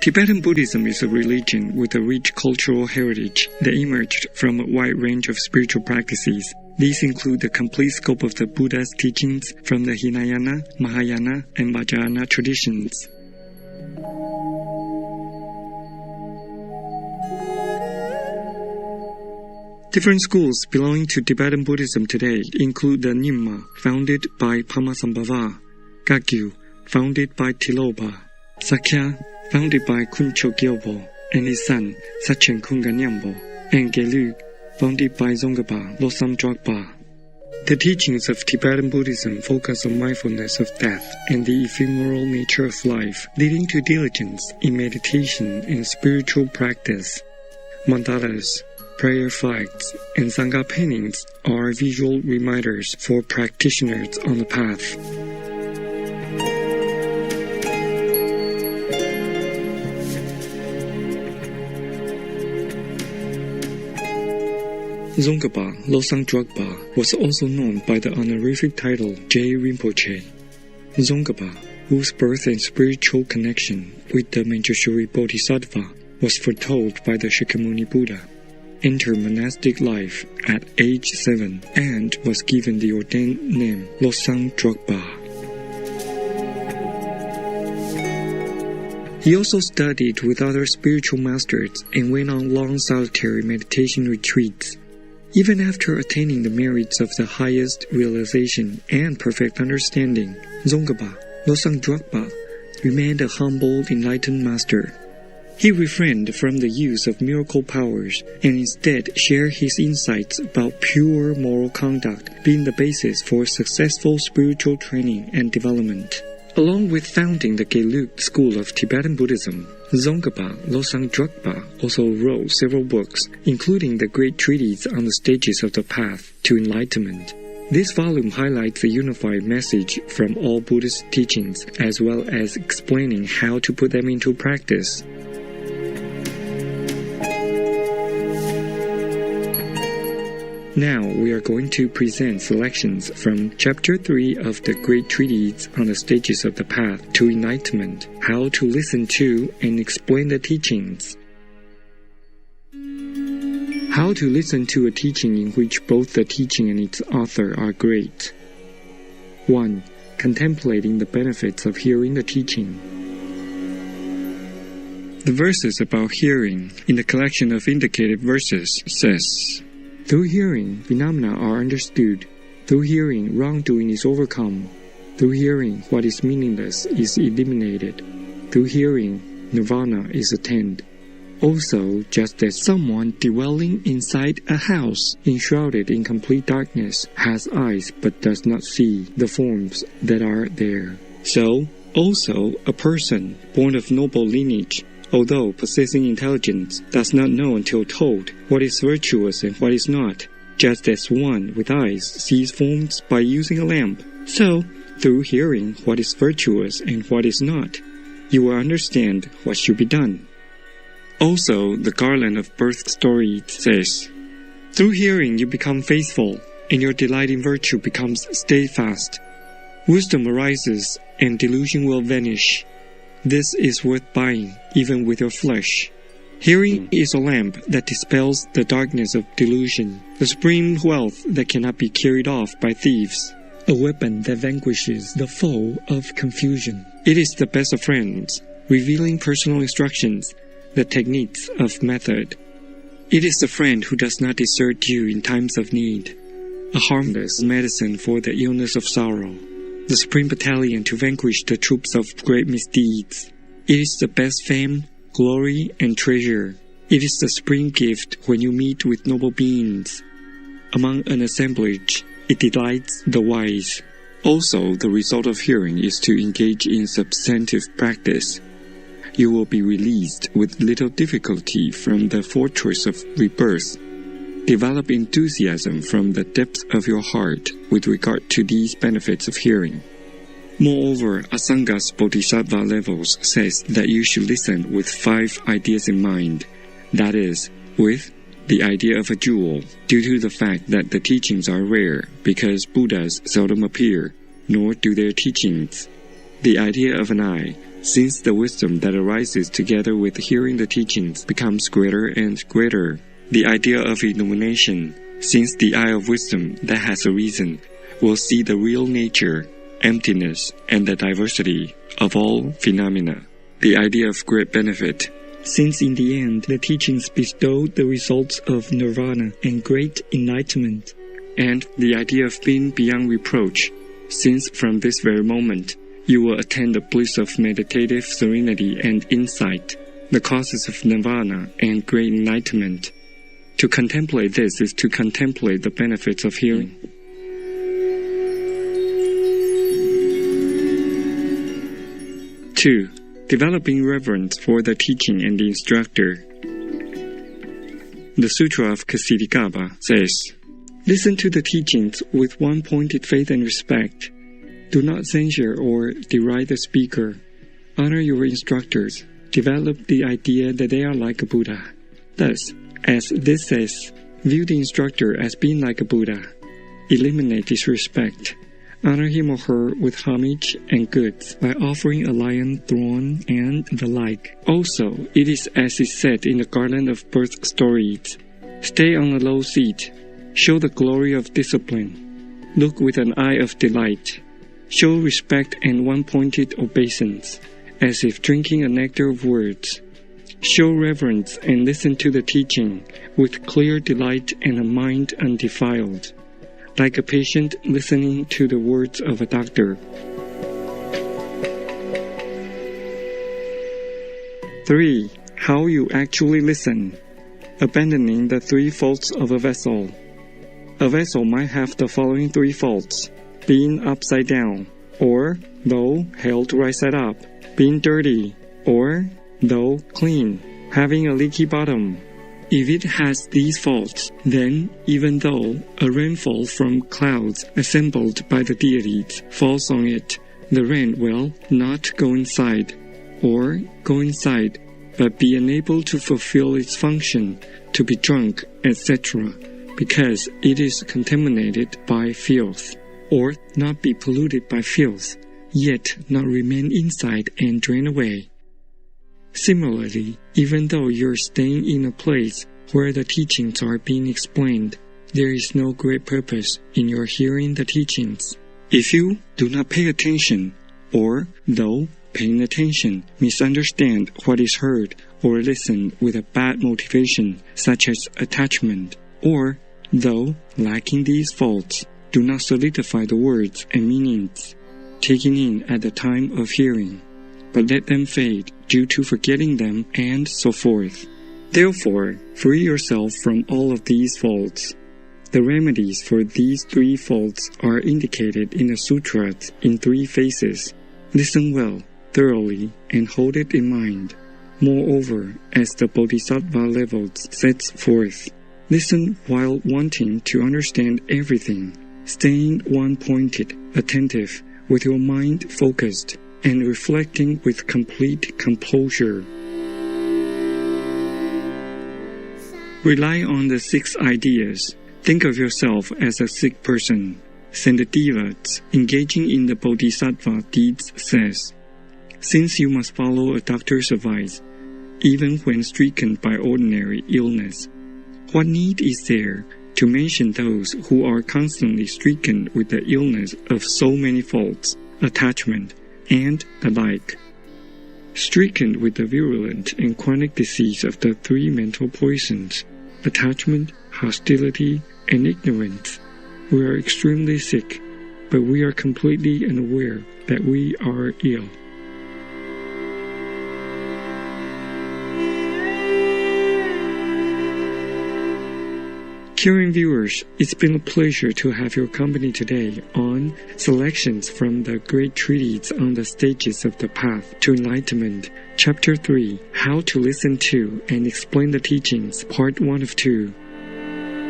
Tibetan Buddhism is a religion with a rich cultural heritage that emerged from a wide range of spiritual practices. These include the complete scope of the Buddha's teachings from the Hinayana, Mahayana, and Vajrayana traditions. Different schools belonging to Tibetan Buddhism today include the Nyingma, founded by Padmasambhava, Kagyu, founded by Tilopa, Sakya, founded by Kuncho Gyalpo and his son, Sachen Kunga Nyampo, and Gelug, founded by Zongapa Losam Drogpa. The teachings of Tibetan Buddhism focus on mindfulness of death and the ephemeral nature of life, leading to diligence in meditation and spiritual practice. Mandalas, prayer flags, and Sangha paintings are visual reminders for practitioners on the path. Zongapa Losang Drogpa was also known by the honorific title Je Rinpoche. Zongapa, whose birth and spiritual connection with the Manjushri Bodhisattva was foretold by the Shakyamuni Buddha, entered monastic life at age 7 and was given the ordained name Losang Drogpa. He also studied with other spiritual masters and went on long solitary meditation retreats. Even after attaining the merits of the highest realization and perfect understanding, Zongapa, Losang Drogpa, remained a humble, enlightened master. He refrained from the use of miracle powers and instead shared his insights about pure moral conduct being the basis for successful spiritual training and development. Along with founding the Gelug school of Tibetan Buddhism, Zongapa Losang Drogpa also wrote several books, including the Great Treatise on the Stages of the Path to Enlightenment. This volume highlights the unified message from all Buddhist teachings, as well as explaining how to put them into practice. Now we are going to present selections from Chapter 3 of the Great Treatise on the Stages of the Path to Enlightenment, how to listen to and explain the teachings. How to listen to a teaching in which both the teaching and its author are great. 1. Contemplating the benefits of hearing the teaching. The verses about hearing in the collection of indicated verses says, through hearing, phenomena are understood. Through hearing, wrongdoing is overcome. Through hearing, what is meaningless is eliminated. Through hearing, nirvana is attained. Also, just as someone dwelling inside a house, enshrouded in complete darkness, has eyes but does not see the forms that are there, so also a person born of noble lineage, although possessing intelligence, does not know until told what is virtuous and what is not, just as one with eyes sees forms by using a lamp. So, through hearing what is virtuous and what is not, you will understand what should be done. Also, the Garland of Birth story says, through hearing you become faithful, and your delight in virtue becomes steadfast. Wisdom arises, and delusion will vanish. This is worth buying, even with your flesh. Hearing is a lamp that dispels the darkness of delusion, a supreme wealth that cannot be carried off by thieves, a weapon that vanquishes the foe of confusion. It is the best of friends, revealing personal instructions, the techniques of method. It is the friend who does not desert you in times of need, a harmless medicine for the illness of sorrow, the supreme battalion to vanquish the troops of great misdeeds. It is the best fame, glory, and treasure. It is the supreme gift when you meet with noble beings. Among an assemblage, it delights the wise. Also, the result of hearing is to engage in substantive practice. You will be released with little difficulty from the fortress of rebirth. Develop enthusiasm from the depths of your heart with regard to these benefits of hearing. Moreover, Asanga's Bodhisattva levels says that you should listen with 5 ideas in mind, that is, with the idea of a jewel, due to the fact that the teachings are rare because Buddhas seldom appear, nor do their teachings. The idea of an eye, since the wisdom that arises together with hearing the teachings becomes greater and greater. The idea of illumination, since the eye of wisdom that has a reason will see the real nature, emptiness, and the diversity of all phenomena. The idea of great benefit, since in the end the teachings bestow the results of nirvana and great enlightenment. And the idea of being beyond reproach, since from this very moment you will attain the bliss of meditative serenity and insight, the causes of nirvana and great enlightenment. To contemplate this is to contemplate the benefits of hearing. Two, developing reverence for the teaching and the instructor. The Sutra of Ksitigarbha says, "Listen to the teachings with one-pointed faith and respect. Do not censure or deride the speaker. Honor your instructors. Develop the idea that they are like a Buddha. Thus, as this says, view the instructor as being like a Buddha. Eliminate disrespect. Honor him or her with homage and goods by offering a lion, throne, and the like. Also, it is as is said in the Garland of Birth stories. Stay on a low seat. Show the glory of discipline. Look with an eye of delight. Show respect and one-pointed obeisance, as if drinking a nectar of words. Show reverence and listen to the teaching with clear delight and a mind undefiled, like a patient listening to the words of a doctor." 3. How you actually listen. Abandoning the three faults of a vessel. A vessel might have the following three faults: being upside down, or, though held right side up, being dirty, or, though clean, having a leaky bottom. If it has these faults, then, even though a rainfall from clouds assembled by the deities falls on it, the rain will not go inside, or go inside, but be unable to fulfill its function, to be drunk, etc., because it is contaminated by filth, or not be polluted by filth, yet not remain inside and drain away. Similarly, even though you're staying in a place where the teachings are being explained, there is no great purpose in your hearing the teachings. If you do not pay attention, or, though paying attention, misunderstand what is heard, or listen with a bad motivation, such as attachment, or, though lacking these faults, do not solidify the words and meanings taken in at the time of hearing, but let them fade due to forgetting them and so forth. Therefore, free yourself from all of these faults. The remedies for these three faults are indicated in the sutras in three phases. Listen well, thoroughly, and hold it in mind. Moreover, as the Bodhisattva level sets forth, listen while wanting to understand everything, staying one-pointed, attentive, with your mind focused, and reflecting with complete composure. Rely on the 6 ideas. Think of yourself as a sick person. Sandidevats, engaging in the Bodhisattva deeds, says, "Since you must follow a doctor's advice, even when stricken by ordinary illness, what need is there to mention those who are constantly stricken with the illness of so many faults, attachment, and the like? Stricken with the virulent and chronic disease of the 3 mental poisons, attachment, hostility, and ignorance. We are extremely sick, but we are completely unaware that we are ill." Caring viewers, it's been a pleasure to have your company today on Selections from the Great Treatise on the Stages of the Path to Enlightenment, Chapter 3, How to Listen to and Explain the Teachings, Part 1 of 2.